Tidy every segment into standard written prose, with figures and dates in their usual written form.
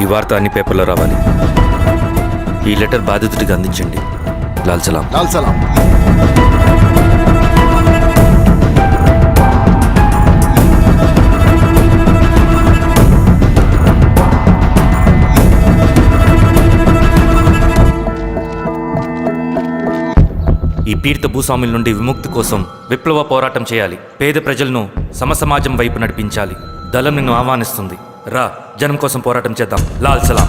ఈ వార్త అన్ని పేపర్లో రావాలి. ఈ లెటర్ బాధితుడికి అందించండి. లాల్ సలాం. లాల్ సలాం. ఈ పీడిత భూస్వాముల నుండి విముక్తి కోసం విప్లవ పోరాటం చేయాలి. పేద ప్రజలను సమసమాజం వైపు నడిపించాలి. దళం నిన్ను ఆహ్వానిస్తుంది. రా, జనం కోసం పోరాటం చేద్దాం. లాల్ సలాం.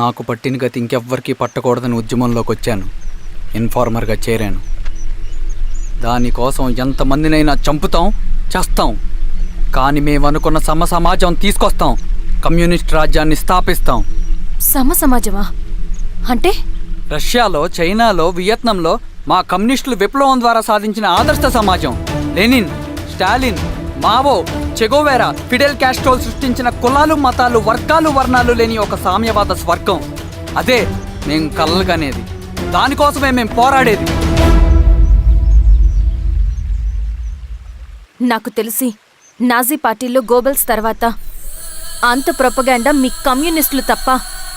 నాకు పట్టిన గతి ఇంకెవ్వరికీ పట్టకూడదని ఉద్యమంలోకి వచ్చాను. ఇన్ఫార్మర్గా చేరాను. దానికోసం ఎంతమందినైనా చంపుతాం, చేస్తాం. కానీ మేము అనుకున్న సమాజం తీసుకొస్తాం. కమ్యూనిస్ట్ రాజ్యాన్ని స్థాపిస్తాం. సమాజమా అంటే? రష్యాలో, చైనాలో, వియత్నంలో మా కమ్యూనిస్టులు విప్లవం ద్వారా సాధించిన ఆదర్శ సమాజం. Lenin, Stalin, Mao, Che Guevara, Fidel కాస్ట్రోల్ సృష్టించిన కులాలు, మతాలు, వర్గాలు, వర్ణాలు లేని ఒక సామ్యవాద స్వర్గం. అదే మేము కలలుగనేది. దానికోసమే మేము పోరాడేది. నాకు తెలిసి నాజీ పార్టీలో గోబెల్స్ తర్వాత అంత ప్రొపగాండా మీ కమ్యూనిస్టులు తప్ప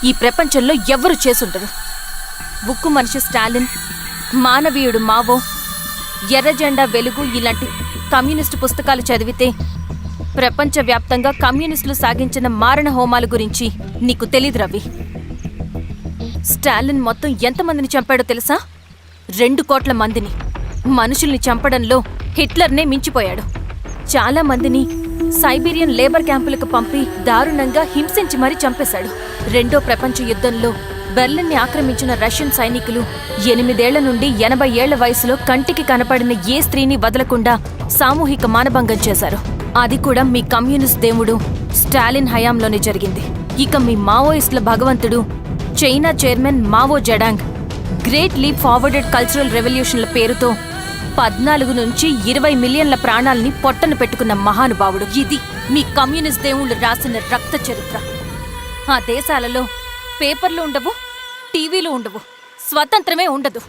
ఈ ప్రపంచంలో ఎవ్వరూ చేసుండరు. ఉక్కు మనిషి స్టాలిన్, మానవీయుడు మావో, ఎర్ర జెండా వెలుగు ఇలాంటి కమ్యూనిస్టు పుస్తకాలు చదివితే ప్రపంచవ్యాప్తంగా కమ్యూనిస్టులు సాగించిన మారణ హోమాల గురించి నీకు తెలీదు రవి. స్టాలిన్ మొత్తం ఎంతమందిని చంపాడో తెలుసా? 2 కోట్ల మందిని. మనుషుల్ని చంపడంలో హిట్లర్నే మించిపోయాడు. చాలా మందిని సైబీరియన్ లేబర్ క్యాంపులకు పంపి దారుణంగా హింసించి మరీ చంపేశాడు. 2వ ప్రపంచ యుద్ధంలో బెర్లిన్ని ఆక్రమించిన రష్యన్ సైనికులు 8 ఏళ్ల నుండి 80 ఏళ్ల వయసులో కంటికి కనపడిన ఏ స్త్రీని వదలకుండా సామూహిక మానభంగం చేశారు. అది కూడా మీ కమ్యూనిస్ట్ దేవుడు స్టాలిన్ హయాంలోనే జరిగింది. ఇక మీ మావోయిస్టుల భగవంతుడు China chairman Mao Zedong great leap forwarded cultural రెవల్యూషన్ల పేరుతో 14 నుంచి 20 మిలియన్ల ప్రాణాలని పొట్టను పెట్టుకున్న మహానుభావుడు. ఇది మీ కమ్యూనిస్ట్ దేవుళ్ళు రాసిన రక్త చరిత్ర. ఆ దేశాలలో పేపర్లు ఉండవు, టీవీలు ఉండవు, స్వతంత్రమే ఉండదు.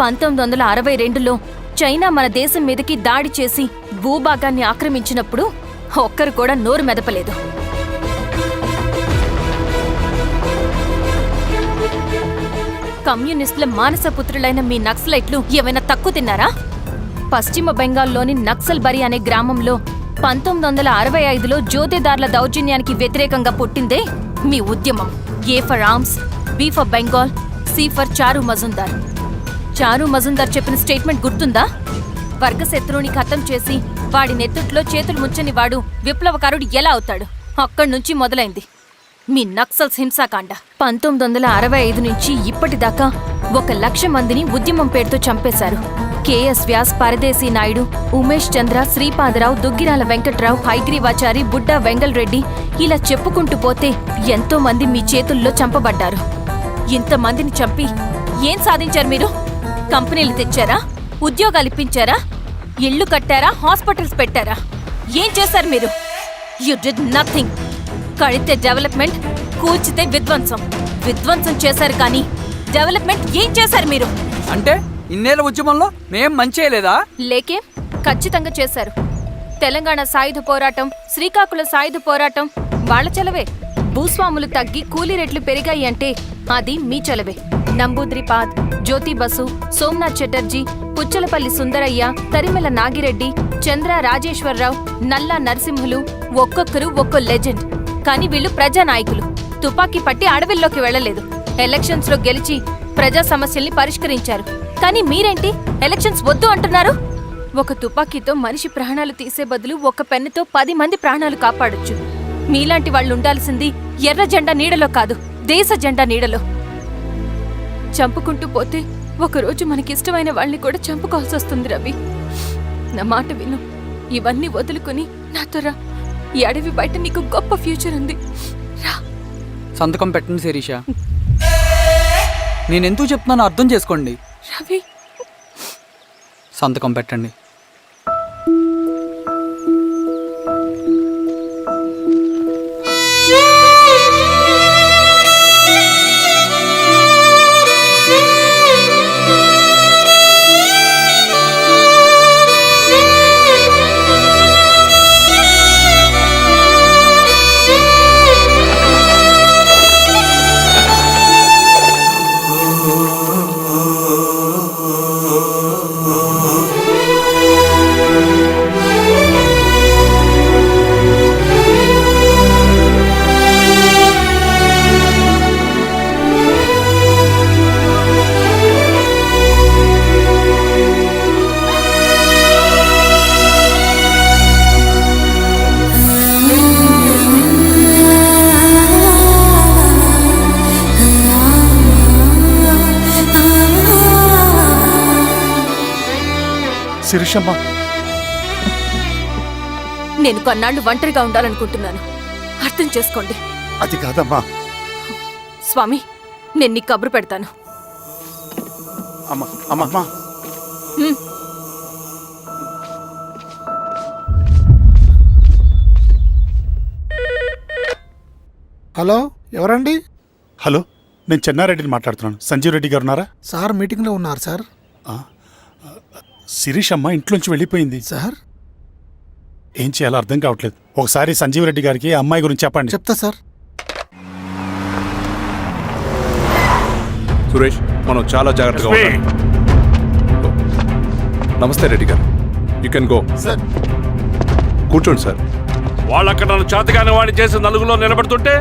1962లో చైనా మన దేశం మీదకి దాడి చేసి భూభాగాన్ని ఆక్రమించినప్పుడు ఒక్కరు కూడా నోరు మెదపలేదు. కమ్యూనిస్టుల మానసపుత్రులైన మీ నక్సలైట్లు ఏమైనా తక్కువ తిన్నారా? పశ్చిమ బెంగాల్లోని నక్సల్ బరి అనే గ్రామంలో 1965లో జోతేదార్ల దౌర్జన్యానికి వ్యతిరేకంగా పుట్టిందే మీ ఉద్యమం. A for arms, B for Bengal, C for Charu Majumdar. చారు మజుందార్ చెప్పిన స్టేట్మెంట్ గుర్తుందా? వర్గశత్రువుని ఖతం చేసి వాడి నెత్తుట్లో చేతులు ముచ్చని వాడు విప్లవకారుడు ఎలా అవుతాడు? అక్కడి నుంచి మొదలైంది మీ నక్సల్స్ హింసాకాండ. 1965 నుంచి ఇప్పటిదాకా 1,00,000 మందిని ఉద్యమం పేరుతో చంపేశారు. కేఎస్ వ్యాస్, పరదేశీ నాయుడు, ఉమేష్ చంద్ర, శ్రీపాదరావు, దుగ్గిరాల వెంకట్రావు, హైగ్రీవాచారి, బుడ్డా వెంగల్ రెడ్డి ఇలా చెప్పుకుంటూ పోతే ఎంతో మంది మీ చేతుల్లో చంపబడ్డారు. ఇంతమందిని చంపి ఏం సాధించారు మీరు? కంపెనీలు తెచ్చారా? ఉద్యోగాలు ఇప్పించారా? ఇళ్లు కట్టారా? హాస్పిటల్స్ పెట్టారా? ఏం చేశారు మీరు? You did nothing. కడితే డెవలప్మెంట్, కూల్చితే విధ్వంసం. విధ్వంసం చేశారు కానీ డెవలప్మెంట్ ఏం చేశారు మీరు? అంటే ఇన్నేళ్ల ఉద్యమంలో మేం మంచేయలేదా? లేకే, ఖచ్చితంగా చేశారు. తెలంగాణ సాయుధ పోరాటం, శ్రీకాకుళం సాయుధ పోరాటం వాళ్ల చలవే. భూస్వాములు తగ్గి కూలీ రేట్లు పెరిగాయి అంటే అది మీ చలవే. నంబూద్రిపాద్, జ్యోతి బసు, సోమనాథ్ చటర్జీ, పుచ్చలపల్లి సుందరయ్య, తరిమెల నాగిరెడ్డి, చంద్ర రాజేశ్వరరావు, నల్లా నరసింహులు ఒక్కొక్కరు ఒక్కో లెజెండ్. కానీ వీళ్ళు ప్రజానాయకులు. తుపాకీ పట్టి అడవిల్లోకి వెళ్లలేదు. ఎలక్షన్స్ లో గెలిచి ప్రజా సమస్యల్ని పరిష్కరించారు. కానీ మీరేంటి ఎలక్షన్స్ వద్దు అంటున్నారు? ఒక తుపాకీతో మనిషి ప్రాణాలు తీసే బదులు ఒక పెన్నుతో 10 మంది ప్రాణాలు కాపాడొచ్చు. మీలాంటి వాళ్ళు ఉండాల్సింది ఎర్ర జెండా నీడలో కాదు, దేశ జెండా నీడలో. చంపుకుంటూ పోతే ఒకరోజు మనకిష్టమైన వాళ్ళని కూడా చంపుకోవాల్సి వస్తుంది రవి. నా మాట విను. ఇవన్నీ వదులుకుని నాతో రా. ఈ అడవి బయట నీకు గొప్ప ఫ్యూచర్ ఉంది. రా. సంతకం పెట్టండి శిరీష. నేనెందుకు చెప్తున్నానో అర్థం చేసుకోండి. రవి, సంతకం పెట్టండి. శిరీషమ్మ, నేను కొన్నాళ్ళు ఒంటరిగా ఉండాలనుకుంటున్నాను. అర్థం చేసుకోండి. అది కాదమ్మా. స్వామి, నేను నీకు కబురు పెడతాను. అమ్మా అమ్మా, హ్మ్. హలో, ఎవరండి? హలో, నేను చెన్నారెడ్డిని మాట్లాడుతున్నాను. సంజీవ్ రెడ్డి గారు ఉన్నారా? సార్ మీటింగ్లో ఉన్నారు సార్. శిరీషమ్మ ఇంట్లోంచి వెళ్ళిపోయింది సార్ ఏం చేయాలో అర్థం కావట్లేదు. ఒకసారి సంజీవ్ రెడ్డి గారికి ఆ అమ్మాయి గురించి చెప్పండి. చెప్తా సార్. సురేష్, మనం చాలా జాగ్రత్తగా ఉండాలి. నమస్తే రెడ్డి గారు, యూ కెన్ గో. సార్ కూర్చోండి సార్. వాళ్ళక్కడ నన్ను చేతగాని వాడిని చేసి నలుగులో నిలబడుతుంటే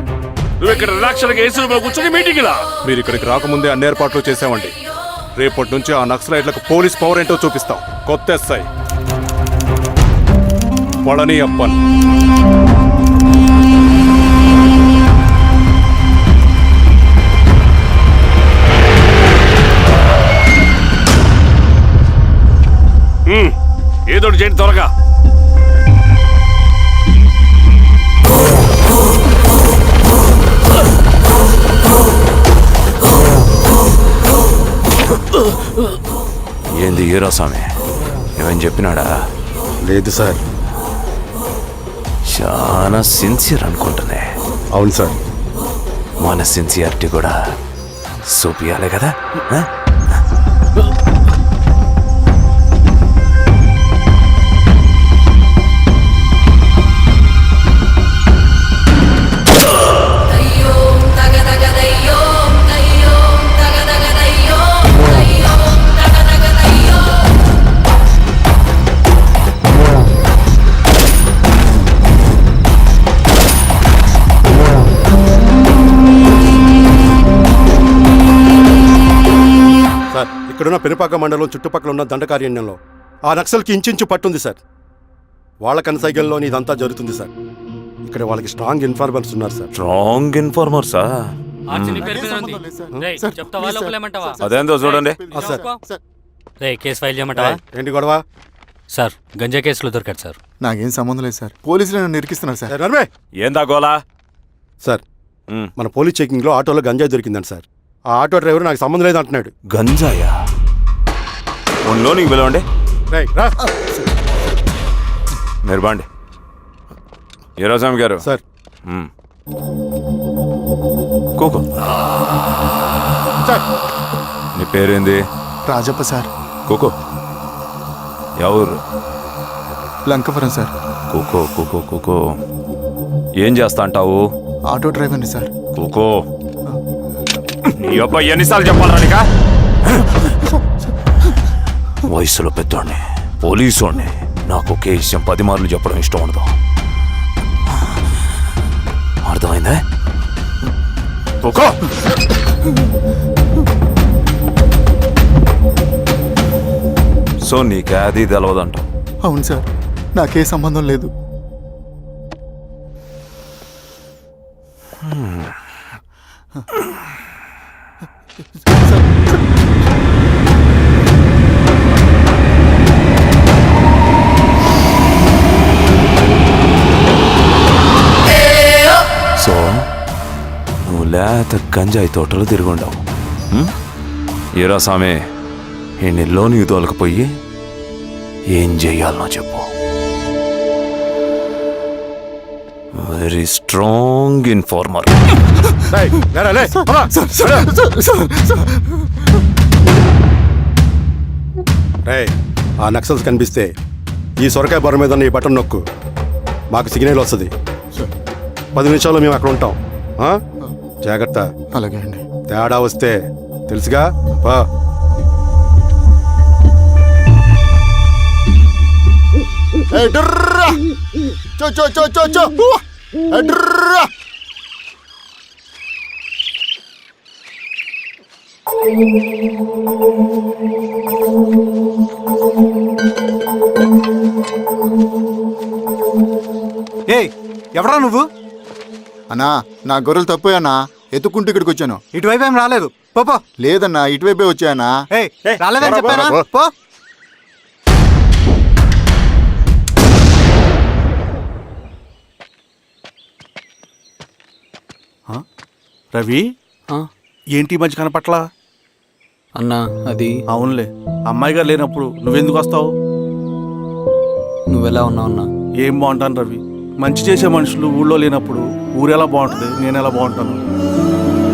నువ్వు ఇక్కడ రిలాక్స్గా ఏసీ రూమ్లో కూర్చొని మీటింగ్లా. మీరు ఇక్కడికి రాకముందే అన్ని ఏర్పాట్లు చేసామండి. రేపటి నుంచి ఆ నక్సలైట్లకు పోలీస్ పవర్ ఏంటో చూపిస్తాం. కొత్త ఎస్ఐ పళని అప్పన్. ఏదోటి చేయండి త్వరగా. ఏంది ఈరోస్వామి, ఏమని చెప్పినాడా? లేదు సార్. చాలా సిన్సియర్ అనుకుంటున్నా. అవును సార్. మన సిన్సియారిటీ కూడా చూపియాలి కదా. ఇక్కడున్న పెనుపాక మండలం చుట్టుపక్కల ఉన్న దండకారణ్యంలో ఆ నక్సల్కి ఇంచుంచు పట్టుంది సార్. వాళ్ళ కనసైగల్లోని ఇదంతా జరుగుతుంది సార్. ఇక్కడ వాళ్ళకి స్ట్రాంగ్ ఇన్ఫార్మర్స్ ఉన్నారు సార్. స్ట్రాంగ్ ఇన్ఫార్మర్సా? అదేందో చూడండి. కేసు ఫైల్ చేయమంటావా? ఏంటి గొడవ సార్, గంజా కేసులో దొరికాడు సార్. నాకేం సంబంధం లేదు సార్. పోలీసులు నన్ను నిరికిస్తున్నారు సార్. నర్మే ఏందా గోలా? సార్, మన పోలీస్ చెకింగ్లో ఆటోలో గంజాయి దొరికిందండి సార్. ఆ ఆటో డ్రైవర్ నాకు సంబంధం లేదు అంటున్నాడు. గంజాయా? లోనికి పిలవండి. మీరు బాండి. ఈరోజామి గారు సార్. కూకో. సార్, నీ పేరేంది? రాజప్ప సార్. కూకో. ఎవరు? లంకపురం సార్. కూకో కూకో కూకో. ఏం చేస్తా అంటావు? ఆటో డ్రైవర్ని సార్. కూకో. నీ అబ్బాయి ఎన్నిసార్లు చెప్పాలా నీకా? వయసులో పెద్దోడిని, పోలీసోడిని, నాకు ఒకే విషయం 10 మార్లు చెప్పడం ఇష్టం ఉండదు. అర్థమైందా? కూకో. సో నీకే అది తెలవదంట? అవును సార్, నాకే సంబంధం లేదు. సో నువ్వు లేత గంజాయి తోటలు తిరుగుండవు. ఏరా సామే, ఈ లోనికి తోలకపోయి ఏం చెయ్యాలనో చెప్పు. Very strong informer. ఆ నక్సల్స్ కనిపిస్తే ఈ సొరకాయ బొర మీద ఉన్న ఈ బటన్ నొక్కు, మాకు సిగ్నల్ వస్తుంది. 10 నిమిషాల్లో మేము అక్కడ ఉంటాం. జాగ్రత్త. అలాగే అండి. తేడా వస్తే తెలుసుగా. ఎవరా నువ్వు? అన్నా, నా గొర్రెలు తప్పోయన్నా, ఎత్తుకుంటూ ఇక్కడికి వచ్చాను. ఇటువైపు ఏం రాలేదు. పో. లేదన్నా, ఇటువైపే వచ్చాయన్నా. రాలేదని చెప్పానా? పో. రవి ఆ, ఏంటి ఈ మధ్య కనపట్లా? అన్నా అది అవునులే, అమ్మాయి గారు లేనప్పుడు నువ్వెందుకు వస్తావు? నువ్వెలా ఉన్నావు అన్నా? ఏం బాగుంటాను రవి, మంచి చేసే మనుషులు ఊళ్ళో లేనప్పుడు ఊరు ఎలా బాగుంటుంది, నేను ఎలా బాగుంటాను?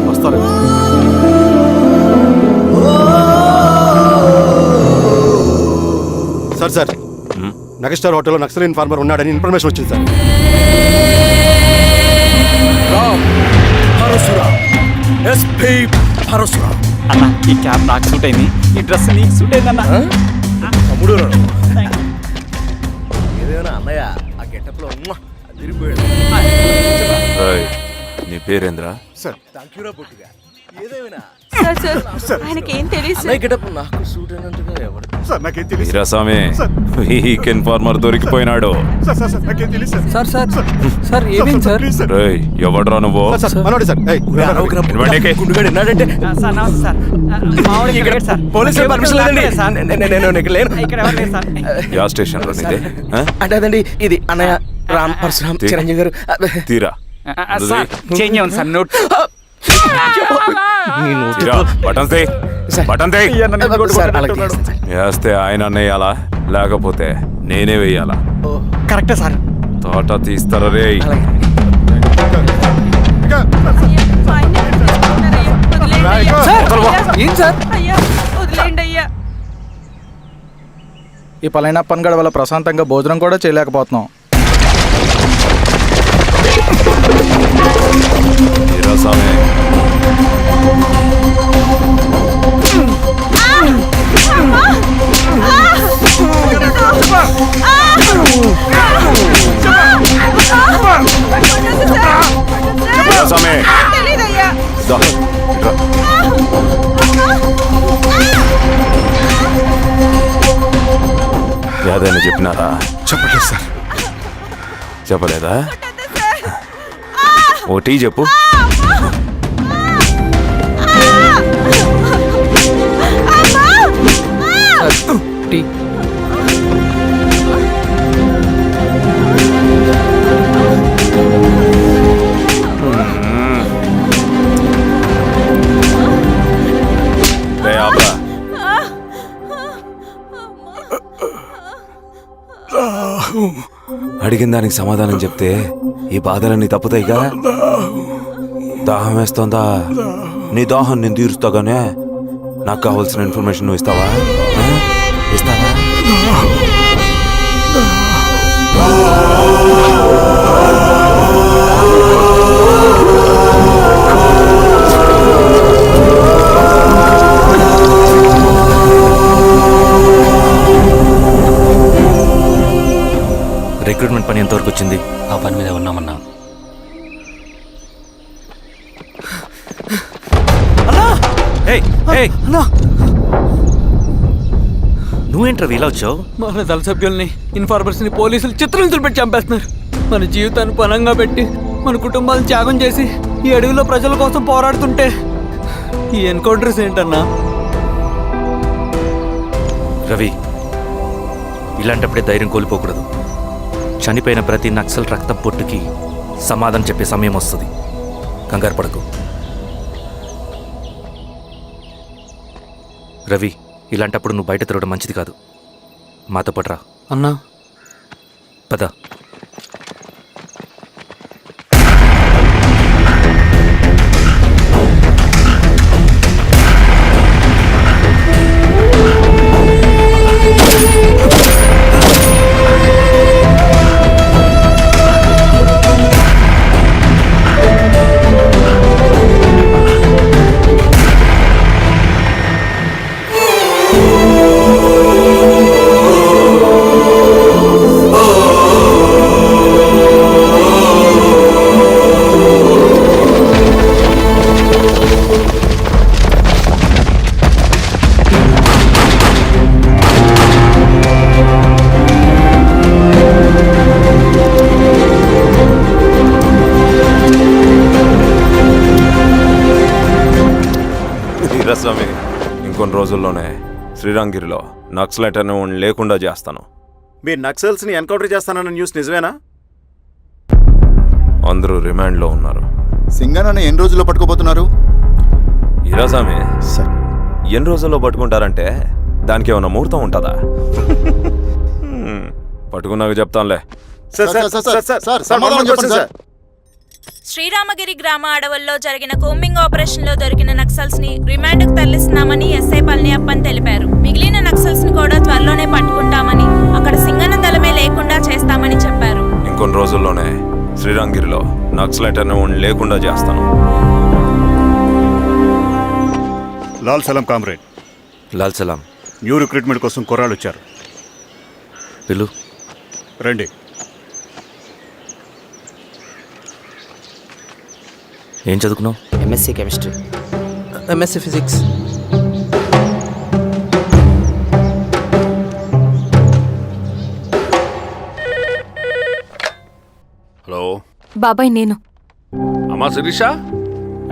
వస్తా రవి. సార్ సార్ నగస్టార్ హోటల్లో నక్సల్ ఇన్ఫార్మర్ ఉన్నాడని ఇన్ఫర్మేషన్ వచ్చింది సార్. అన్న ఈ క్యాప్ నాకు సూట్ అయింది, ఈ డ్రెస్ నీకు సూట్ అయింది అన్న. నీ పేరేంద్రా? ఆయనకి ఏం తెలియదు వీరాస్వామి, వీక్ ఇన్ఫార్మర్ దొరికిపోయినాడు. సార్ సార్ సార్ ఏమేం సార్? రేయ్, ఎవడ్రా నువ్వు? మనోడే సార్. ఏయ్, ఇవ్వండికి. యా స్టేషన్ లో నీది? ఆ? అంటే అదండి ఇది అన్నయ్య రామ్ పరశురామ్ చిరంజీవి గారు. తీరా చేంజ్ ఉంది సార్ నోట్. తీరా, బటన్ తీ, బటన్ తీ. సార్ అలాగే చేస్తాను సార్. వేస్తే ఆయన వేయాలా, లేకపోతే నేనే వేయాలా? కరెక్టే సార్. తోట తీస్తారా రే? ఏం సార్? ఈ పలైన పనిగడ వల్ల ప్రశాంతంగా భోజనం కూడా చేయలేకపోతున్నాం. వీరాస్వామి, వీరాస్వామి, దా, ఇట్రా. ఏదైనా చెప్పినారా? చెప్పలేదు సార్. చెప్పలేదా? ఓటీ చెప్పు. టీ. రే ఆబ్రా, అడిగిన దానికి సమాధానం చెప్తే ఈ బాధలన్నీ తప్పుతాయిగా. దాహం వేస్తోందా? నీ దాహం నేను తీరుస్తాగానే నాకు కావాల్సిన ఇన్ఫర్మేషన్ నువ్వు ఇస్తావా? ఆ? ఇస్తావా? రిక్రూట్మెంట్ పని ఎంతవరకు వచ్చింది? ఆ పని మీద ఉన్నామన్నా. నువ్వేంట్రా ఇలా వచ్చావు? మన దళ సభ్యుల్ని ఇన్ఫార్మర్స్ ని పోలీసులు చిత్రహింసలు పెట్టి చంపేస్తున్నారు. మన జీవితాన్ని పనంగా పెట్టి మన కుటుంబాలను త్యాగం చేసి ఈ అడవిలో ప్రజల కోసం పోరాడుతుంటే ఈ ఎన్కౌంటర్స్ ఏంటన్నా? రవి, ఇలాంటప్పుడే ధైర్యం కోల్పోకూడదు. చనిపోయిన ప్రతి నక్సల్ రక్తం పొట్టుకి సమాధానం చెప్పే సమయం వస్తుంది. కంగారు పడకు రవి. ఇలాంటప్పుడు నువ్వు బయట తిరగడం మంచిది కాదు. మాతో పట్రా అన్నా. పద. వీరాస్వామి, ఇంకొన్ని రోజుల్లోనే శ్రీరంగిరిలో నక్సలైట్ అని లేకుండా చేస్తాను. మీరు నక్సల్స్ ని ఎన్కౌంటర్ చేస్తానన్న న్యూస్ నిజమేనా? అందరూ రిమాండ్లో ఉన్నారు. సింగనన్న ఎన్ని రోజుల్లో పట్టుకోబోతున్నారు? ఈరోజామే సార్ ఎన్ని రోజుల్లో పట్టుకుంటారంటే దానికి ఏమైనా ముహూర్తం ఉంటుందా? పట్టుకున్నాక చెప్తానులే. సమాధానం చెప్పండి సార్. శ్రీరామగిరి గ్రామ అడవుల్లో జరిగిన కోంబింగ్ ఆపరేషన్ లో దొరికిన నక్సల్స్ ని రిమాండ్ కు తరలిస్తున్నామని ఎస్ఐ పళనియప్పన్ తెలిపారు. మిగిలిన నక్సల్స్ ని కూడా త్వరలోనే పట్టుకుంటామని, అక్కడ సింగన దళమే లేకుండా చేస్తామని చెప్పారు. ఇంకొన్ని రోజుల్లోనే శ్రీరాంగిరిలో నక్సలైట్ అనే లేకుండా చేస్తాను. లాల్ సలాం కామ్రేడ్, లాల్ సలాం. న్యూ రిక్రూట్మెంట్ కోసం కుర్రాళ్ళు వచ్చారు. పిలు. రండి. ఏం చదువుకున్నావు? MSc chemistry, MSc physics. Hello బాబాయ్ నేను. అమ్మా శిరీష,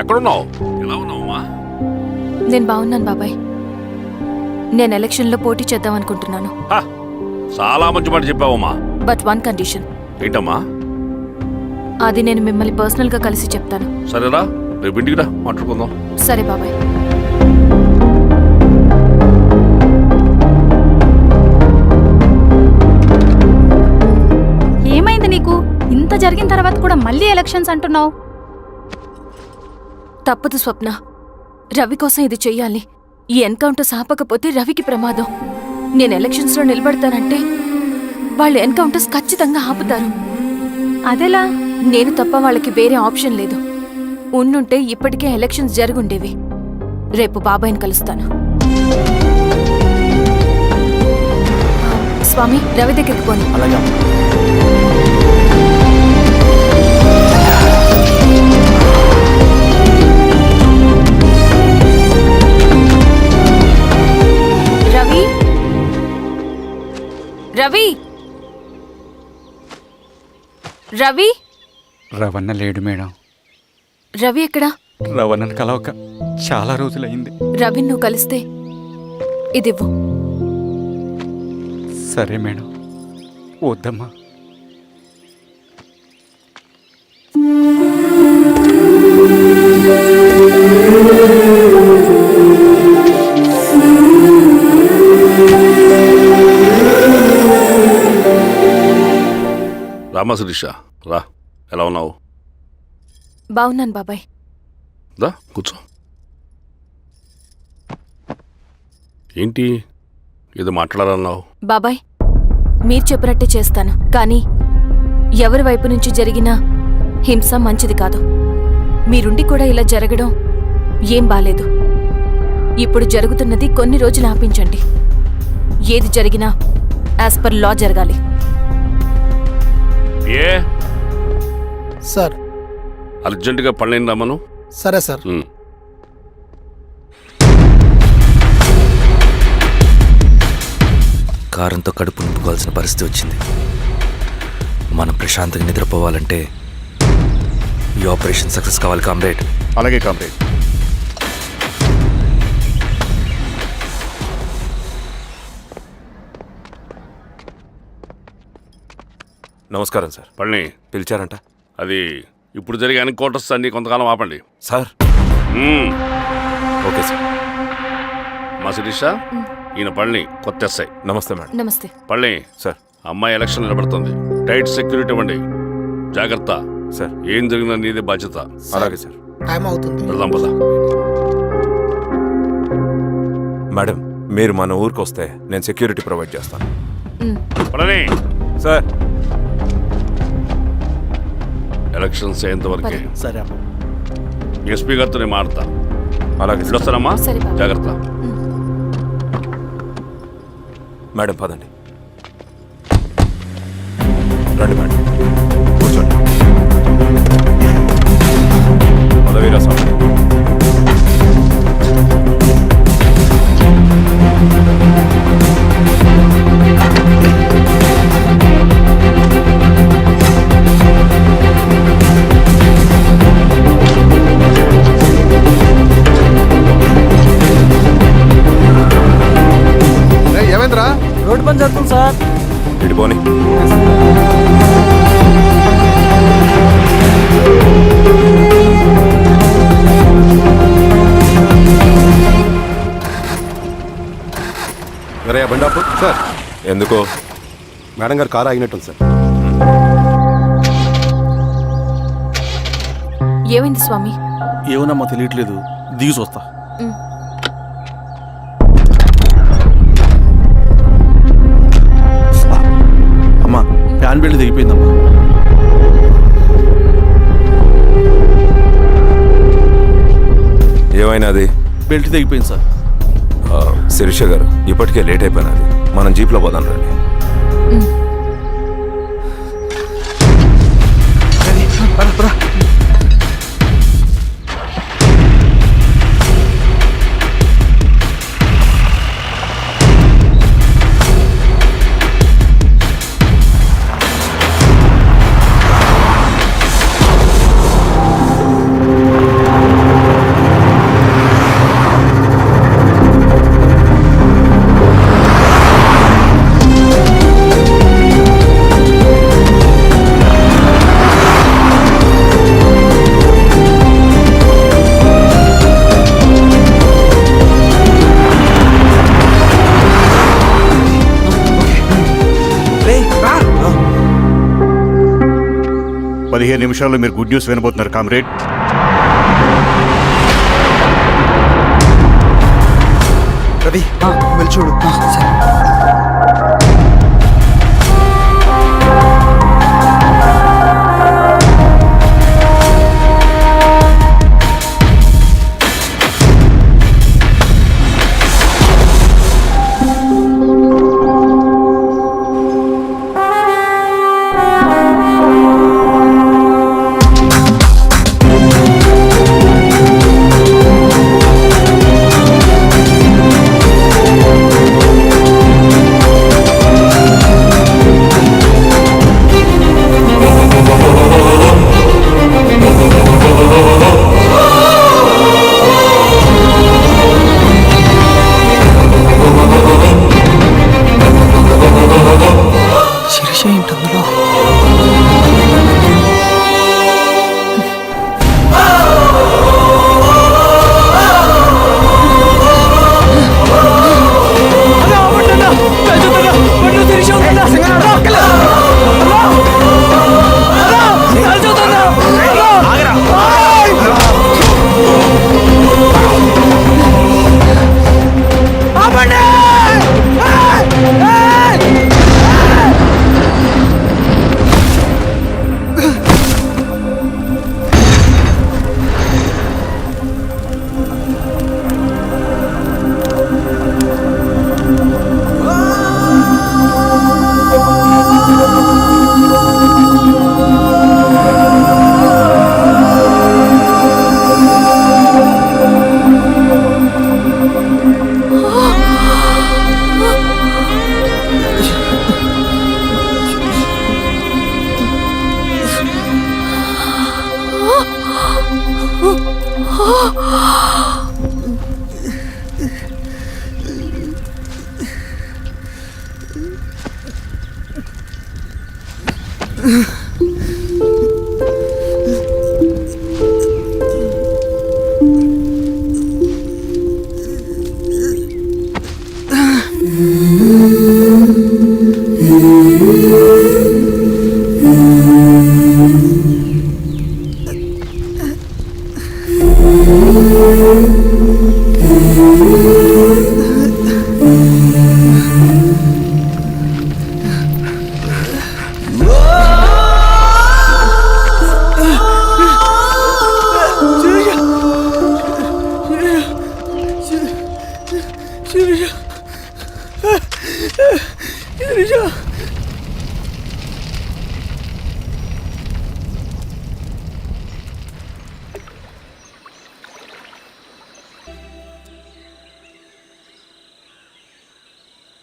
ఎక్కడున్నావు? ఎలా ఉన్నావమ్మా? నేను బాగున్నాను బాబాయ్. నేను ఎలక్షన్లో పోటీ చేద్దాం అనుకుంటున్నాను. హా, చాలా మంచి మాట చెప్పావమ్మా. But one condition. ఏంటమ్మా? అది నేను మిమ్మల్ని పర్సనల్గా కలిసి చెప్తాను. సరేరా, రేపు ఇంటికి రా, మాట్లాడుకుందాం. సరే బాబాయ్. ఏమైంది నీకు? ఇంత జరిగిన తర్వాత కూడా మళ్ళీ ఎలక్షన్స్ అంటున్నావు? తప్పదు స్వప్న. రవి కోసం ఇది చెయ్యాలి. ఈ ఎన్కౌంటర్స్ ఆపకపోతే రవికి ప్రమాదం. నేను ఎలక్షన్స్లో నిలబడతానంటే వాళ్ళు ఎన్కౌంటర్స్ ఖచ్చితంగా ఆపుతారు. అదెలా? నేను తప్ప వాళ్ళకి వేరే ఆప్షన్ లేదు. ఉండుంటే ఇప్పటికే ఎలక్షన్స్ జరుగుండేవి. రేపు బాబాయ్ని కలుస్తాను. స్వామి, రవి దగ్గరికి పోనీ. అలాగే. రవి, రవి, రవి. రవణ లేడు మేడం. రవి ఎక్కడా? రవణను కలవక చాలా రోజులైంది. రవి నువ్వు కలిస్తే ఇదివ్వు. సరే మేడం. వద్దమ్మా. రామా శిరీష, రా. ఎలా ఉన్నావు? బాగున్నాను బాబాయ్. దా కూర్చో. ఏంటి ఏదో మాట్లాడాలన్నావు? బాబాయ్, మీరు చెప్పినట్టే చేస్తాను. కానీ ఎవరి వైపు నుంచి జరిగినా హింస మంచిది కాదు. మీరుండి కూడా ఇలా జరగడం ఏం బాలేదు. ఇప్పుడు జరుగుతున్నది కొన్ని రోజులు ఆపించండి. ఏది జరిగినా యాజ్ పర్ లా జరగాలి. ఏ సార్. అర్జెంటుగా పళ్ళని రమ్మను. సరే సార్. కారంతో కడుపు నింపుకోవాల్సిన పరిస్థితి వచ్చింది. మనం ప్రశాంతంగా నిద్రపోవాలంటే ఈ ఆపరేషన్ సక్సెస్ కావాలి కామ్రేడ్. అలాగే కామ్రేడ్. నమస్కారం సార్. పళ్ళని పిలిచారంట? అది ఇప్పుడు జరిగే ఎన్కౌంటర్స్ అన్ని కొంతకాలం ఆపండి సార్. Okay sir. మా శిరీష, ఈయన పళ్ళని కొత్త ఎస్ఐ. నమస్తే మేడం. నమస్తే. పళ్ళని సార్. అమ్మాయి ఎలక్షన్ నిలబడుతుంది. టైట్ సెక్యూరిటీ ఇవ్వండి. జాగ్రత్త సార్. ఏం జరిగినా నీదే బాధ్యత. అలాగే సార్. టైం అవుతుంది. వెళ్దాం పద. మేడం, మీరు మన ఊరికి వస్తే నేను సెక్యూరిటీ ప్రొవైడ్ చేస్తాను. పళ్ళని సార్. ఎలక్షన్స్ అయ్యేంతవరకే. సరే అమ్మా. ఎస్పీ గారితో నేను మారుతా. అలాగే సార్. వస్తానమ్మా. సరే బాబు. జాగ్రత్త. మేడం పదండి. రండి మేడం, కూర్చోండి. పదవీరా స్వామి. ఏమైందిరా? రోడ్డు పని జరుగుతుంది సార్. ఇడిపోని. సార్ ఎందుకో మేడం గారు కారు ఆగినట్టుంది సార్. ఏమైంది స్వామి? ఏమోనమ్మా తెలియట్లేదు, దిగి చూస్తా. అమ్మా ఫ్యాన్ బెల్ట్ దిగిపోయిందమ్మా. ఏమైనాది? బెల్ట్ దిగిపోయింది సార్. శిరీష గారు, ఇప్పటికే లేట్ అయిపోయినది, మనం జీప్లో పోదాం రండి. నిమిషాల్లో మీరు గుడ్ న్యూస్ వినబోతున్నారు కామ్రేడ్. రవి వెళ్ళి చూడు.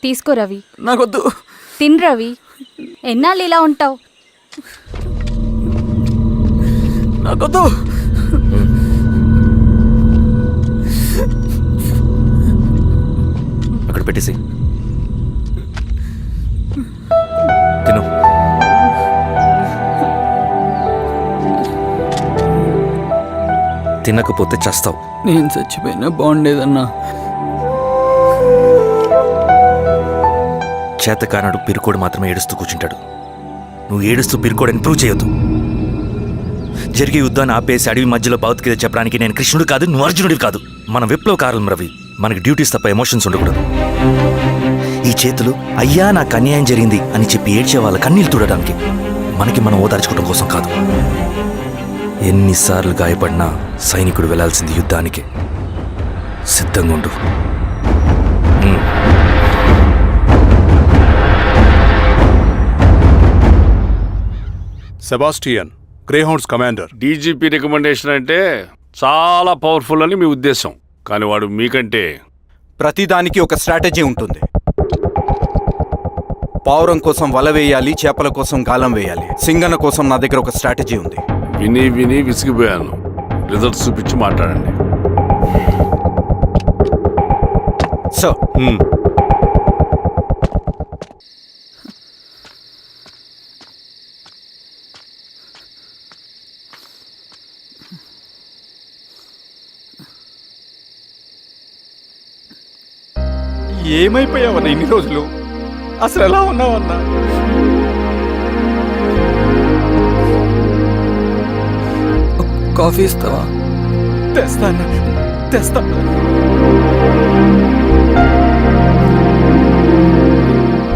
తీసుకో రవి. నాకొద్దు. తిన్ రవి, ఎన్నాళ్ళు ఇలా ఉంటావు? నాకొద్దు. అక్కడ పెట్టేసి తిను. తినకపోతే చస్తావు. నేను చచ్చిపోయినా బాగుండేదన్నా. చేతకానడు పిరుకోడు మాత్రమే ఏడుస్తూ కూర్చుంటాడు. నువ్వు ఏడుస్తూ పిరుకోడని ప్రూవ్ చేయొద్దు. జరిగే యుద్ధాన్ని ఆపేసి అడవి మధ్యలో భౌతికత చెప్పడానికి నేను కృష్ణుడు కాదు, నువ్వు అర్జునుడివి కాదు. మన విప్లవకారులం రవి. మనకి డ్యూటీస్ తప్ప ఎమోషన్స్ ఉండకూడదు. ఈ చేతులు అయ్యా నాకు అన్యాయం జరిగింది అని చెప్పి ఏడ్చే వాళ్ళ కన్నీళ్ళు తుడడానికి, మనకి మనం ఓదార్చుకోవడం కోసం కాదు. ఎన్నిసార్లు గాయపడినా సైనికుడు వెళ్లాల్సింది యుద్ధానికి. సిద్ధంగా ఉండు. Sebastian, Greyhounds commander. DGP recommendation అంటే చాలా పవర్ఫుల్ అని మీ ఉద్దేశం, కానీ వాడు మీకంటే ప్రతిదానికి ఒక స్ట్రాటజీ ఉంటుంది. పావురం కోసం వల వేయాలి, చేపల కోసం గాలం వేయాలి. సింగన్న కోసం నా దగ్గర ఒక స్ట్రాటజీ ఉంది. విని విని విసిగిపోయాను. రిజల్ట్స్ చూపించి మాట్లాడండి. సో ఏమైపోయావన్నా ఇన్ని రోజులు? అసలు ఎలా ఉన్నావన్నా? కాఫీ ఇస్తావా? తెస్తాను.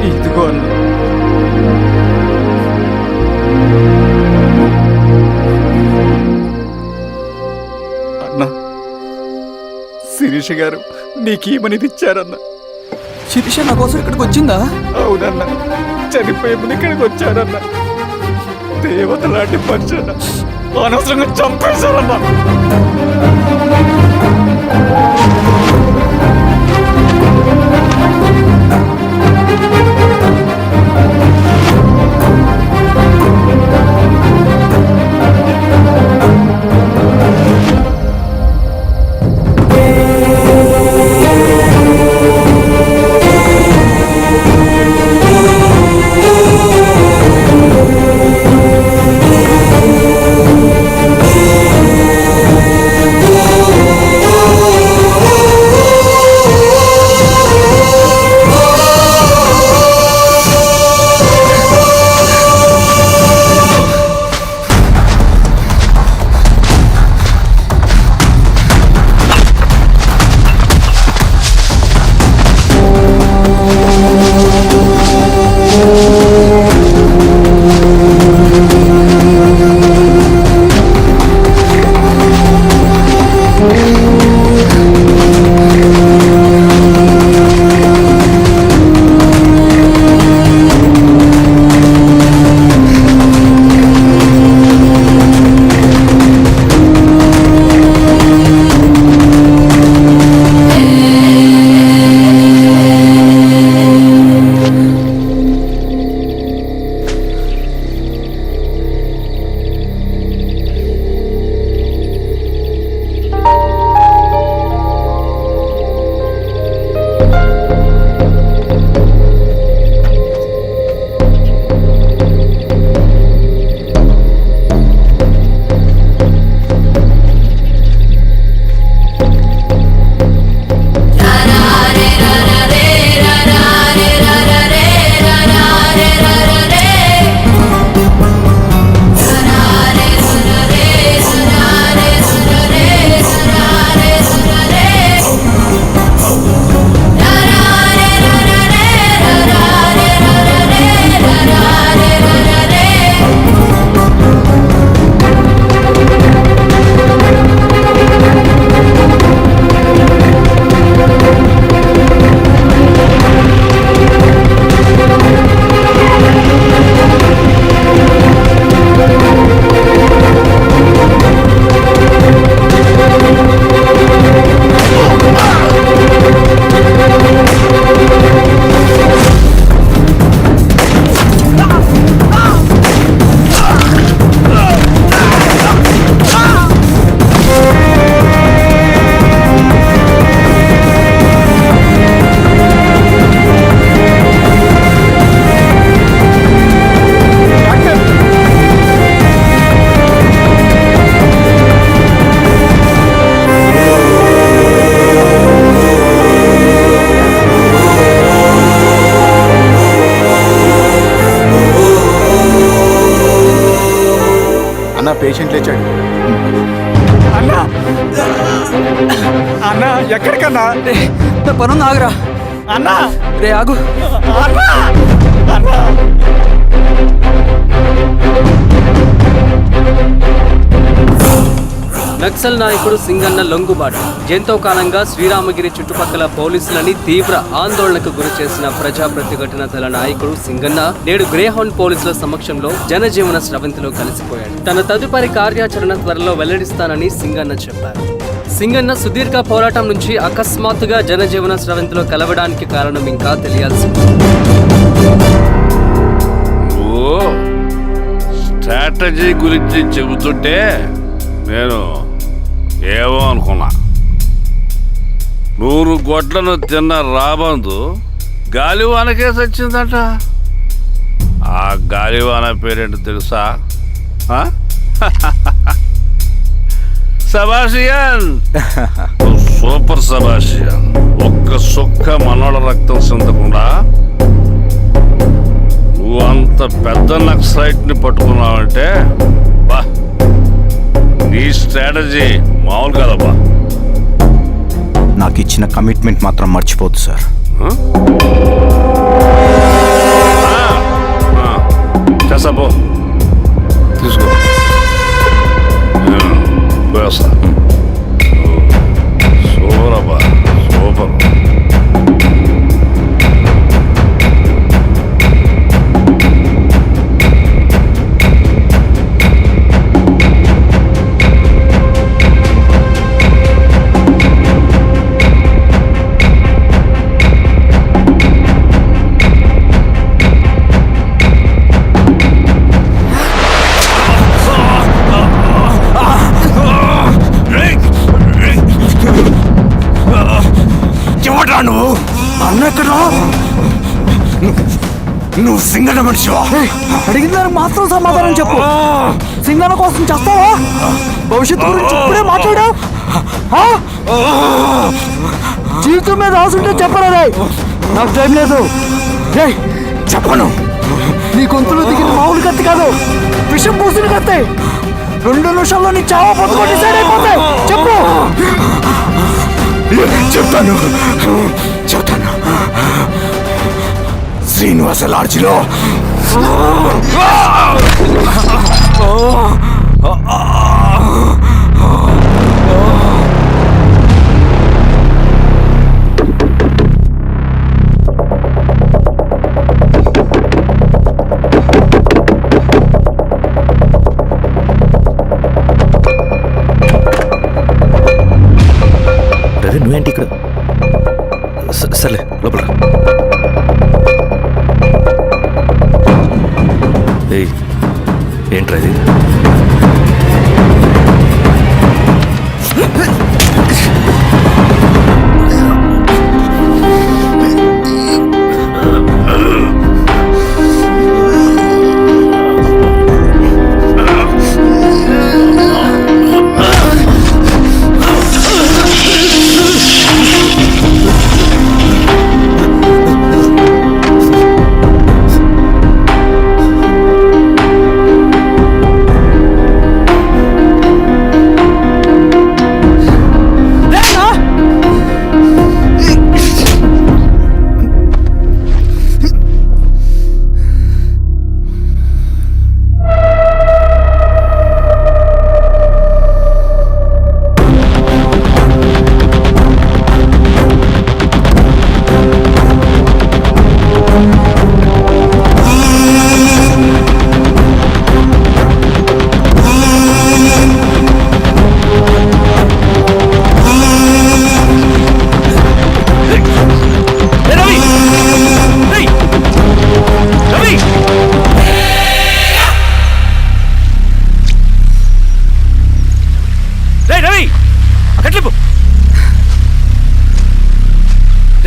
ఇదిగో అన్న. అన్నా, శిరీష గారు నీకేమనేది ఇచ్చారన్నా. శిరీష నా కోసం ఇక్కడికి వచ్చిందా? అవునన్నా, చనిపోయే ముందు ఇక్కడికి వచ్చారన్నా. దేవత లాంటి మనిషి అన్న, అనవసరంగా చంపేశారన్నా. అన్న పేషెంట్ లేచాడు. అన్నా అన్నా ఎక్కడికన్నా నా పనుంది ఆగురా అన్నా రే ఆగు నక్సల్ నాయకుడు సింగన్న లొంగుబాటు ఎంతో కాలంగా శ్రీరామగిరి చుట్టుపక్కల పోలీసులని తీవ్ర ఆందోళనకు గురి చేసిన ప్రజా ప్రతిఘటన దళ నాయకుడు సింగన్న నేడు గ్రేహౌండ్ పోలీసుల సమక్షంలో జనజీవన స్రవంతిలో కలిసిపోయాడు. తన తదుపరి కార్యాచరణ త్వరలో వెల్లడిస్తానని సింగన్న చెప్పారు. సింగన్న సుదీర్ఘ పోరాటం నుంచి అకస్మాత్తుగా జనజీవన స్రవంతిలో కలవడానికి కారణం ఇంకా తెలియాల్సి ఉంది. స్ట్రాటజీ గురించి చెబుతుంటే నేను ఏమో అనుకున్నా. 100 గొడ్లను తిన్న రాబందు గాలివానకే సచ్చిందట. ఆ గాలివాన పేరేంటి తెలుసా? సబాషియన్, సూపర్ సబాషియన్. ఒక్క సుక్క మనోళ్ళ రక్తం చెందకుండా నువ్వు అంత పెద్ద నక్సలైట్ని పట్టుకున్నావంటే బా, నీ స్ట్రాటజీ మామూలు కదబ్బా. నాకు ఇచ్చిన కమిట్మెంట్ మాత్రం మర్చిపోద్దు సార్. చేసాబో, తీసుకో, పోయేస్తా. సూపరబ్బా, సూపర్. నువ్వు అన్న ఎక్కడ? నువ్వు సింగన్న మనిషివా? అడిగిన దానికి మాత్రం సమాధానం చెప్పు. సింగన్న కోసం చేస్తావా? భవిష్యత్తు గురించి ఇప్పుడే మాట్లాడా? జీవితం మీద ఆశుంటే చెప్పరా? నాకు టైం లేదు. చెప్పను. నీ గొంతులో దిగిన మామూలు కత్తి కాదు, విషం పూసిన కత్తి. 2 నిమిషాల్లో నీ చావా పొద్దుకొని డిసైడ్ అయిపోతాయి. చెప్పు. చెప్తాను. శ్రీనివాస లాడ్జిలో నువ్వేంటి ఇక్కడ? సర్లే లోపల. ఏంట్రా ఇది?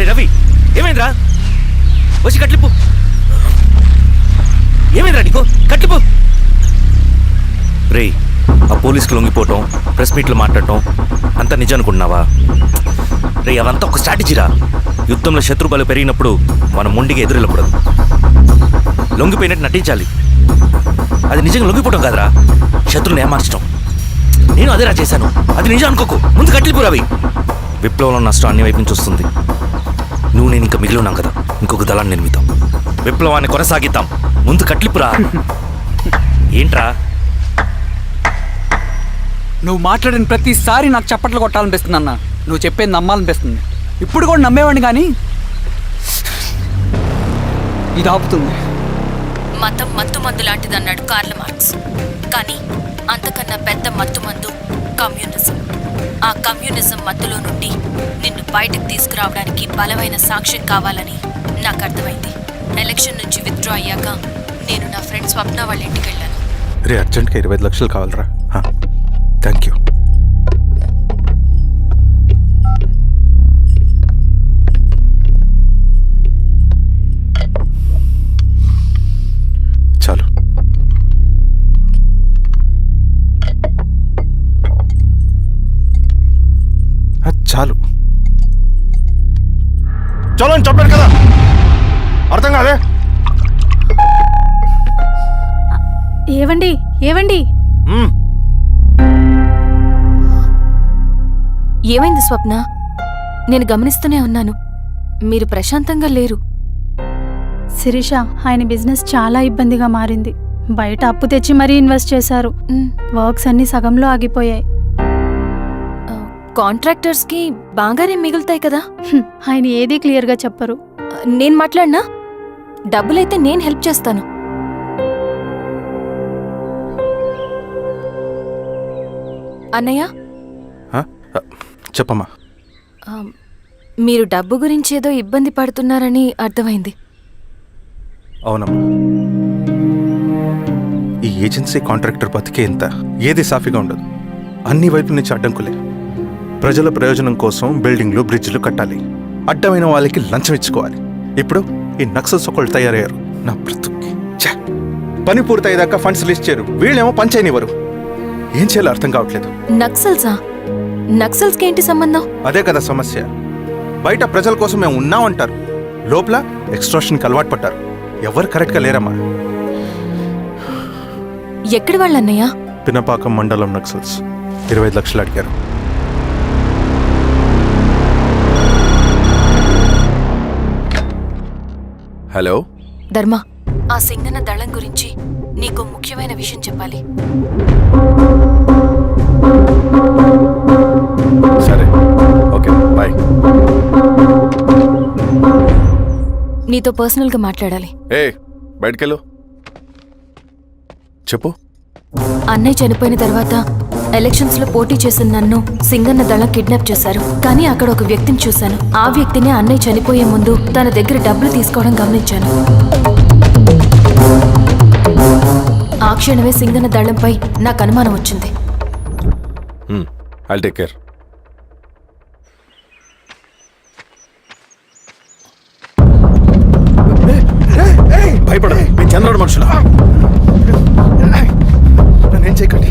రవి, ఏమైందిరా? వచ్చి కట్లిప్పు. ఏమైందిరా నీకు? కట్లిప్పు. రే, ఆ పోలీసులు లొంగిపోవటం, ప్రెస్ మీట్లు మాట్లాడటం అంతా నిజం అనుకుంటున్నావా? రే, అవంతా ఒక స్ట్రాటజీరా. యుద్ధంలో శత్రుబలు పెరిగినప్పుడు మనం మొండిగా ఎదురెళ్ళకూడదు. లొంగిపోయినట్టు నటించాలి. అది నిజంగా లొంగిపోవటం కాదురా, శత్రువుని ఏమార్చడం. నేను అదేరా చేశాను. అది నిజం అనుకోకు. ముందు కట్టిలిపురవి. విప్లవంలో నష్టం అన్ని వైపు నుంచి వస్తుంది. నువ్వు నేను ఇంకా మిగిలి ఉన్నాం కదా, ఇంకొక దళాన్ని నిర్మిద్దాం, విప్లవాన్ని కొనసాగిద్దాం. ముందు కట్లిపురా. ఏంట్రా నువ్వు మాట్లాడిన ప్రతిసారి నాకు చప్పట్లు కొట్టాలనిపిస్తుంది అన్న. నువ్వు చెప్పేది నమ్మాలనిపిస్తుంది. ఇప్పుడు కూడా నమ్మేవాడిని కానీ ఇది ఆపుతుంది. మతం మత్తుమందు లాంటిదన్నాడు కార్ల్ మార్క్స్. కానీ అంతకన్నా పెద్ద మత్తుమందు కమ్యూనిజం. ఆ కమ్యూనిజం మత్తులో నుండి నిన్ను బయటకు తీసుకురావడానికి బలమైన సాక్ష్యం కావాలని నాకు అర్థమైంది. ఎలక్షన్ నుంచి విత్డ్రా అయ్యాక నేను నా ఫ్రెండ్ స్వప్న వాళ్ళ ఇంటికి వెళ్ళాను. రే అర్జెంట్గా 25 లక్షలు కావాలరా. Thank you. చాలు. చాలు. చలో అని చెప్పాను కదా, అర్థం కాదే. ఏవండి ఏవండి ఏమైంది స్వప్న? నేను గమనిస్తూనే ఉన్నాను, మీరు ప్రశాంతంగా లేరు. శిరీష, ఆయన బిజినెస్ చాలా ఇబ్బందిగా మారింది. బయట అప్పు తెచ్చి మరీ ఇన్వెస్ట్ చేశారు. వర్క్స్ అన్ని సగంలో ఆగిపోయాయి. కాంట్రాక్టర్స్ కి బాగానే మిగులుతాయి కదా. ఆయన ఏదీ క్లియర్గా చెప్పరు. నేను మాట్లాడినా డబ్బులైతే నేను హెల్ప్ చేస్తాను. అన్నయ్య, చెప్పమ్మా. మీరు డబ్బు గురించి ఏదో ఇబ్బంది పడుతున్నారని అర్థమైంది. అవునమ్మా, ఈ ఏజెన్సీ కాంట్రాక్టర్ బతికే ఇంత ఏది సాఫీగా ఉండదు. అన్ని వైపుల నుంచి అడ్డంకులే. ప్రజల ప్రయోజనం కోసం బిల్డింగ్లు బ్రిడ్జ్లు కట్టాలి, అడ్డమైన వాళ్ళకి లంచం ఇచ్చుకోవాలి. ఇప్పుడు ఈ నక్సల్స్ ఒకళ్ళు తయారయ్యారు. నా బ్రతుక్కి పని పూర్తయ్యేదాకా ఫండ్స్ లిస్ట్ చేయరు, వీళ్ళేమో పని చేయనివ్వరు. ఏం చేయాలో అర్థం కావట్లేదు. నక్సల్సా? నక్సల్స్కి ఏంటి సంబంధం? అదే కదా సమస్య. బయట ప్రజల కోసం మేము ఉన్నామంటారు, లోపల ఎక్స్ట్రాషన్కి అలవాటు పడ్డారు. ఎవరు కరెక్ట్గా లేరమ్మా. ఎక్కడి వాళ్ళన్నయ్య? పినపాకం మండలం నక్సల్స్ 25 లక్షలు అడిగారు. హలో ధర్మ, ఆ సింగన్న దళం గురించి నీకు ముఖ్యమైన విషయం చెప్పాలి. సరే, ఓకే, బాయ్. నీతో పర్సనల్గా మాట్లాడాలి. బయటకెళ్ళు. చెప్పు. అన్నయ్య చనిపోయిన తర్వాత ఎలక్షన్స్ లో పోటీ చేసిన నన్ను సింగన్న దళం కిడ్నాప్ చేశారు. కానీ అక్కడ ఒక వ్యక్తిని చూశాను. ఆ వ్యక్తినే అన్నయ్య చనిపోయే ముందు తన దగ్గర డబ్బులు తీసుకోవడం గమనించాను. ఆ క్షణమే సింగన్న దళంపై నాకు అనుమానం వచ్చింది. I'll take care. భయపడదు, మీ చంద్రుడు మనుషులు. నన్నేం చేయకండి.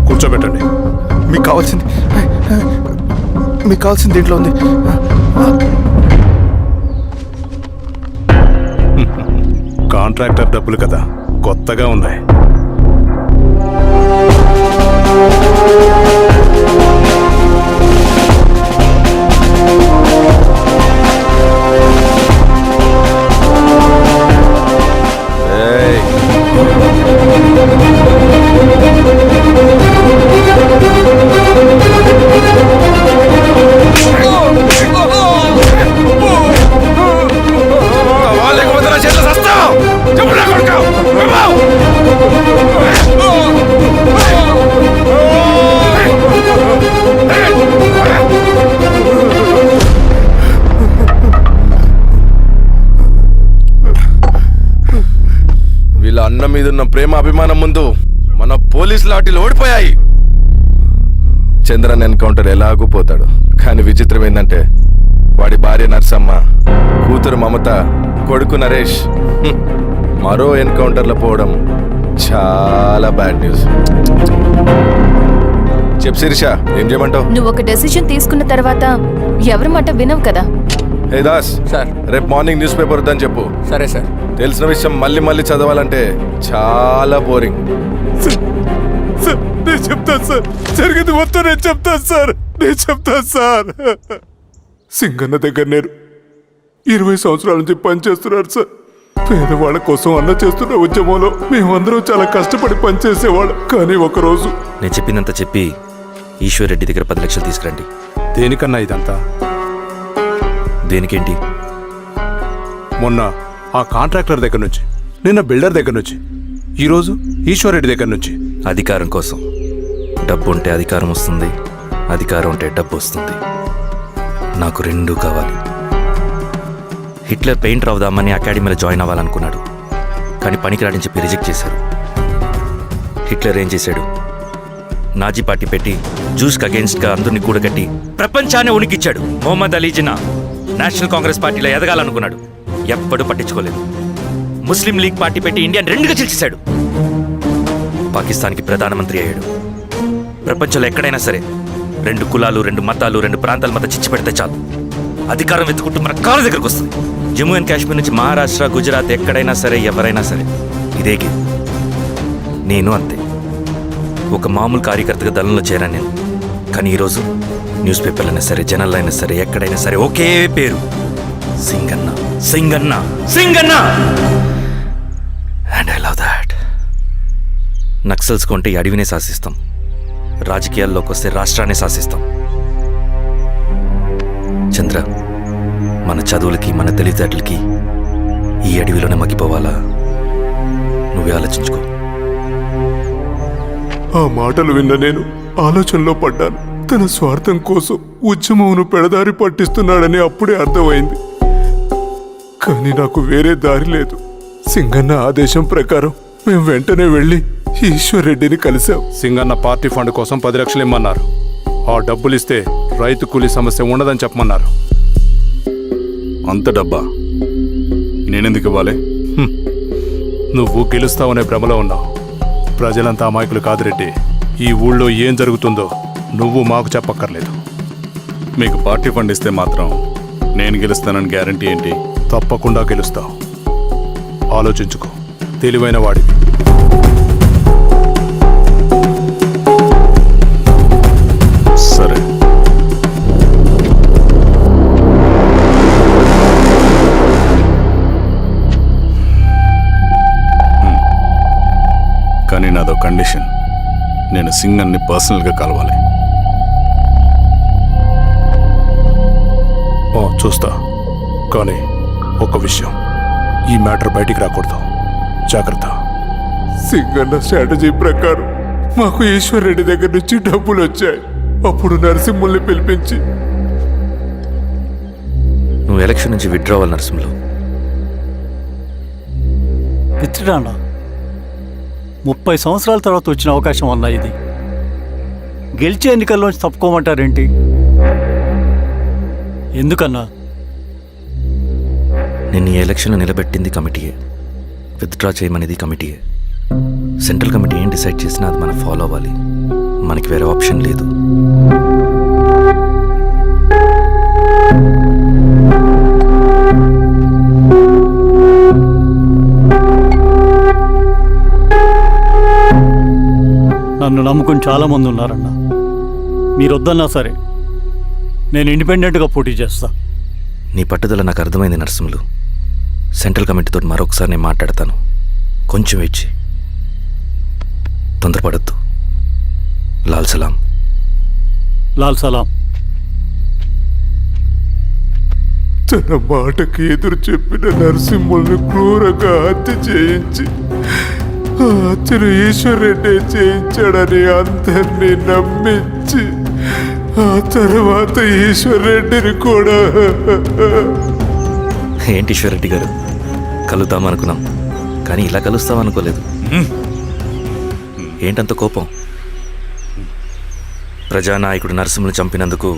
కూర్చోబెట్టండి. మీకు కావాల్సింది దీంట్లో ఉంది. కాంట్రాక్టర్ డబ్బులు కదా, కొత్తగా ఉన్నాయి. వీళ్ళ అన్న మీదున్న ప్రేమ అభిమానం ముందు మన పోలీస్ లాఠీలు ఓడిపోయాయి. చంద్రన్ ఎన్కౌంటర్ ఎలాగూ పోతాడు. కానీ విచిత్రం ఏంటంటే వాడి భార్య నర్సమ్మ, కూతురు మమత, కొడుకు నరేష్ మరో ఎన్కౌంటర్లో పోవడం చాలా బ్యాడ్ న్యూస్. చెప్పు శిరీష, ఏం చేయమంటావు? నువ్వు ఒక డెసిషన్ తీసుకున్న తర్వాత ఎవరి మాట వినవు కదా. ఏ దాస్ సార్ రేపు మార్నింగ్ న్యూస్ పేపర్ వద్దని చెప్పు. సరే సార్. తెలిసిన విషయం మళ్ళీ మళ్ళీ చదవాలంటే చాలా బోరింగ్. నేను చెప్తాను సార్, జరిగింది మొత్తం నేను చెప్తాను సార్. సింగన్న దగ్గర నేను 20 సంవత్సరాల నుంచి పనిచేస్తున్నారు సార్. పేదవాళ్ళ కోసం అన్న చేస్తున్న ఉద్యమంలో మేమందరం చాలా కష్టపడి పనిచేసేవాళ్ళం. కానీ ఒకరోజు నేను చెప్పిందంతా చెప్పి ఈశ్వర్ రెడ్డి దగ్గర 10 లక్షలు తీసుకురండి. దేనికన్నా ఇదంతా? దేనికేంటి? మొన్న ఆ కాంట్రాక్టర్ దగ్గర నుంచి, నిన్న బిల్డర్ దగ్గర నుంచి, ఈరోజు ఈశ్వర్ రెడ్డి దగ్గర నుంచి. అధికారం కోసం. డబ్బు ఉంటే అధికారం వస్తుంది, అధికారం ఉంటే డబ్బు వస్తుంది. నాకు రెండూ కావాలి. హిట్లర్ పెయింటర్ అవుదామని అకాడమీలో జాయిన్ అవ్వాలనుకున్నాడు, కానీ పనికిరాడని చెప్పి రిజెక్ట్ చేశారు. హిట్లర్ ఏం చేశాడు? నాజీ పార్టీ పెట్టి జూస్కి అగేన్స్ట్గా అందరినీ కూడగట్టి ప్రపంచాన్ని ఉనికిచ్చాడు. మొహమ్మద్ అలీ జిన్నా నేషనల్ కాంగ్రెస్ పార్టీలో ఎదగాలనుకున్నాడు, ఎప్పుడూ పట్టించుకోలేదు. ముస్లిం లీగ్ పార్టీ పెట్టి ఇండియాని రెండుగా చీల్చేశాడు. పాకిస్తాన్కి ప్రధానమంత్రి అయ్యాడు. ప్రపంచంలో ఎక్కడైనా సరే 2 కులాలు, 2 మతాలు, 2 ప్రాంతాల మధ్య చిచ్చు పెడితే చాలు, అధికారం వెతుకుంటూ మన కాళ్ళ దగ్గరకు వస్తుంది. జమ్మూ అండ్ కాశ్మీర్ నుంచి మహారాష్ట్ర, గుజరాత్ ఎక్కడైనా సరే, ఎవరైనా సరే ఇదే గేమ్. నేను అంతే. ఒక మామూలు కార్యకర్తగా దళంలో చేరాను నేను. కానీ ఈరోజు న్యూస్ పేపర్లైనా సరే, జనాల్లో అయినా సరే, ఎక్కడైనా సరే ఒకే పేరు, Singanna, Singanna, Singanna. And I love that. Naxals కొంటే ఈ అడవినే శాసిస్తాం, రాజకీయాల్లోకి వస్తే రాష్ట్రాన్ని శాసిస్తాం. చంద్ర, మన చదువులకి, మన తెలివితేటలకి ఈ అడవిలోనే మగ్గిపోవాలా? నువ్వే ఆలోచించుకో. ఆ మాటలు విన్న నేను ఆలోచనలో పడ్డాను. తన స్వార్థం కోసం ఉద్యమమును పెడదారి పట్టిస్తున్నాడని అప్పుడే అర్థమైంది. కానీ నాకు వేరే దారి లేదు. సింగన్న ఆదేశం ప్రకారం మేము వెంటనే వెళ్ళి ఈశ్వర్ రెడ్డిని కలిశాం. సింగన్న పార్టీ ఫండ్ కోసం 10 లక్షలు ఇమ్మన్నారు. ఆ డబ్బులు ఇస్తే రైతు కూలీ సమస్య ఉండదని చెప్పమన్నారు. అంత డబ్బా నేనెందుకు ఇవ్వాలి? నువ్వు గెలుస్తావనే భ్రమలో ఉన్నావు. ప్రజలంతా అమాయకులు కాదు రెడ్డి. ఈ ఊళ్ళో ఏం జరుగుతుందో నువ్వు మాకు చెప్పక్కర్లేదు. మీకు పార్టీ ఫండ్ ఇస్తే మాత్రం నేను గెలుస్తానని గ్యారంటీ ఏంటి? తప్పకుండా గెలుస్తావు. ఆలోచించుకో, తెలివైన వాడివి. సరే. కానీ నాదో కండిషన్. నేను సింగన్ని పర్సనల్గా కలవాలి. చూస్తా. కానీ ఒక విషయం, ఈ మ్యాటర్ బయటికి రాకూడదు. జాగ్రత్త. సింగన్న స్ట్రాటజీ ప్రకారం మాకు ఈశ్వర్ రెడ్డి దగ్గర నుంచి డబ్బులు వచ్చాయి. అప్పుడు నరసింహుల్ని పిలిపించి, నువ్వు ఎలక్షన్ నుంచి విత్డ్రా అవ్వాలి నరసింహులు. విత్డ్రానా? 30 సంవత్సరాల తర్వాత వచ్చిన అవకాశం అన్నా ఇది. గెలిచే ఎన్నికల్లోంచి తప్పుకోమంటారేంటి? ఎందుకన్నా? నిన్ను ఈ ఎలక్షన్లో నిలబెట్టింది కమిటీయే, విత్డ్రా చేయమనేది కమిటీయే. సెంట్రల్ కమిటీ ఏం డిసైడ్ చేసినా అది మనం ఫాలో అవ్వాలి. మనకి వేరే ఆప్షన్ లేదు. నన్ను నమ్ముకుని చాలామంది ఉన్నారన్న. మీరు వద్దన్నా సరే నేను ఇండిపెండెంట్గా పోటీ చేస్తా. నీ పట్టుదల నాకు అర్థమైంది నరసింహులు. సెంట్రల్ కమిటీతో మరొకసారి నేను మాట్లాడతాను. కొంచెం వెయిట్. తొందరపడద్దు. లాల్ సలాం. లాల్ సలాం. తన మాటకి ఎదురు చెప్పిన నరసింహుల్ని క్రూరంగా హత్య చేయించి ఆ హత్యను ఈశ్వర్ రెడ్డి చేయించాడని అందరినీ నమ్మించి ఆ తర్వాత ఈశ్వర్ రెడ్డిని కూడా. ఏంటి ఈశ్వర్ రెడ్డి గారు, కలుద్దామనుకున్నాం కానీ ఇలా కలుస్తామనుకోలేదు. ఏంటంత కోపం? ప్రజానాయకుడు నరసింహులు చంపినందుకు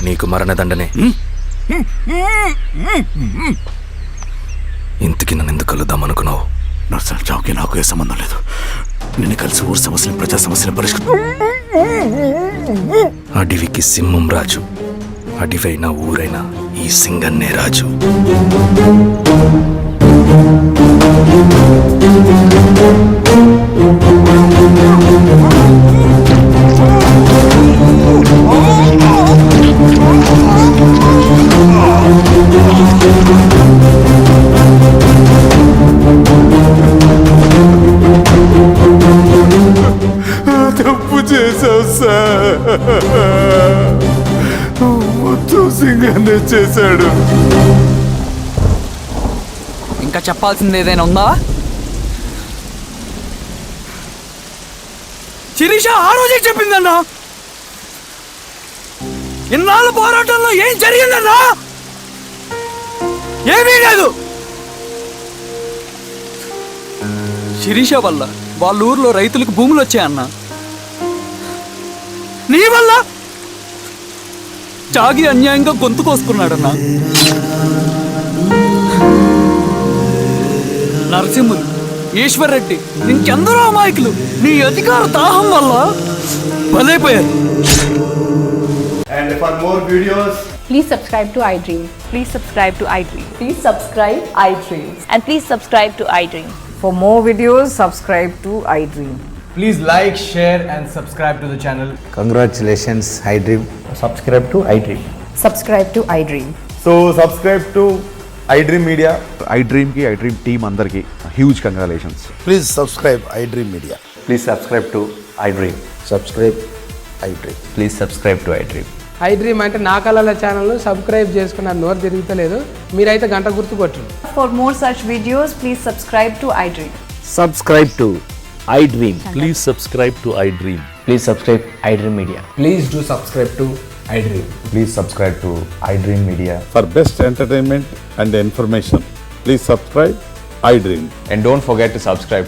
నీకు మరణదండనే. ఇంతకీ నన్ను ఎందుకు కలుద్దామనుకున్నావు? నరసింహ చావుకి నాకు ఏ సంబంధం లేదు. నిన్ను కలిసి ఊరు సమస్యలు, ప్రజా సమస్యలు పరిష్కరించు. అడవికి సింహం రాజు. అడవైనా ఊరైనా ఈ సింగన్నే రాజు. తప్పు చేశావు సార్. మొత్తం సింగన్నే చేశాడు. ఇంకా చెప్పాల్సింది ఏదైనా ఉందా? శిరీష ఆ రోజే చెప్పిందన్నా. ఇన్నాళ్ళ పోరాటంలో ఏం జరిగిందన్నా? ఏమీ లేదు. శిరీష వల్ల వాళ్ళ ఊర్లో రైతులకు భూములు వచ్చాయన్నా. నీ వల్ల చాగి అన్యాయంగా గొంతు కోసుకున్నాడన్నా. నరసింహులు, ఈశ్వర్ రెడ్డి, ఇంకెందరో అమాయకులు నీ అధికార దాహం వల్ల బలైపోయారు. And for more videos, please subscribe to iDream. Please subscribe to iDream. Please subscribe iDream. And please subscribe to iDream. For more videos, subscribe to iDream. Please like, share and subscribe to the channel. congratulations, iDream. Subscribe to iDream. Subscribe to iDream. So, subscribe to iDream Media. iDream ki iDream team andarki huge congratulations. Please subscribe iDream Media. Please subscribe to iDream. Subscribe iDream. Please subscribe to iDream. iDream అంటే నా కళల ఛానల్ను subscribe చేసుకున్న నోరు తిరుగుతలేదు. మీరైతే గంట గుర్తు కొట్టండి. For more such videos, please subscribe to iDream. Subscribe to iDream. Please subscribe to iDream. Please subscribe iDream Media. Please do subscribe to iDream. Please subscribe to iDream Media. For best entertainment and information, please subscribe iDream. And don't forget to subscribe